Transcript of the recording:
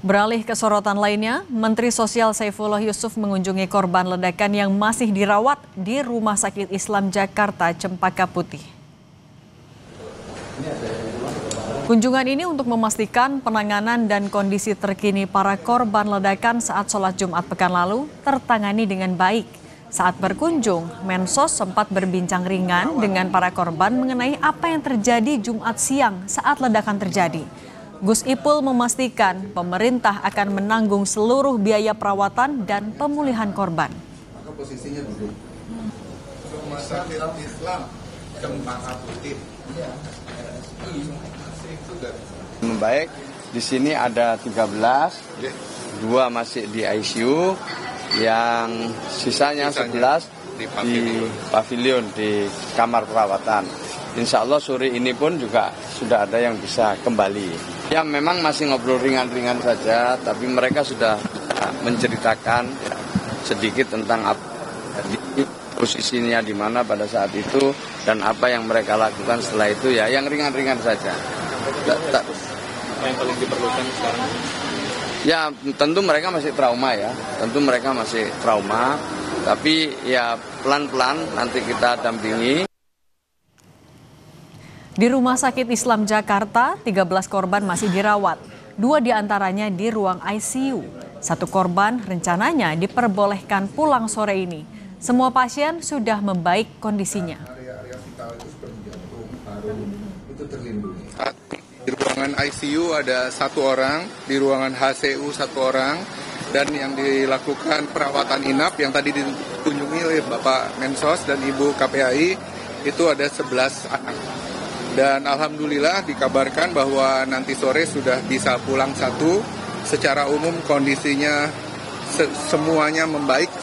Beralih ke sorotan lainnya, Menteri Sosial Saifullah Yusuf mengunjungi korban ledakan yang masih dirawat di Rumah Sakit Islam Jakarta Cempaka Putih. Kunjungan ini untuk memastikan penanganan dan kondisi terkini para korban ledakan saat sholat Jumat pekan lalu tertangani dengan baik. Saat berkunjung, Mensos sempat berbincang ringan dengan para korban mengenai apa yang terjadi Jumat siang saat ledakan terjadi. Gus Ipul memastikan pemerintah akan menanggung seluruh biaya perawatan dan pemulihan korban. Maka posisinya duduk. Rumah Sakit Islam Cempaka Putih. Membaik, di sini ada 13, 2 masih di ICU, yang sisanya 11 di pavilion di kamar perawatan. Insya Allah sore ini pun juga sudah ada yang bisa kembali. Ya memang masih ngobrol ringan-ringan saja, tapi mereka sudah menceritakan sedikit tentang posisinya di mana pada saat itu dan apa yang mereka lakukan setelah itu, ya yang ringan-ringan saja. Apa yang paling diperlukan sekarang? Ya tentu mereka masih trauma, tapi ya pelan-pelan nanti kita dampingi. Di Rumah Sakit Islam Jakarta, 13 korban masih dirawat. 2 diantaranya di ruang ICU. 1 korban rencananya diperbolehkan pulang sore ini. Semua pasien sudah membaik kondisinya. Area-area vital itu seperti jantung, paru, itu terlindungi. Di ruangan ICU ada 1 orang, di ruangan HCU 1 orang, dan yang dilakukan perawatan inap yang tadi dikunjungi oleh Bapak Mensos dan Ibu KPAI itu ada 11 anak. Dan alhamdulillah dikabarkan bahwa nanti sore sudah bisa pulang 1. Secara umum kondisinya semuanya membaik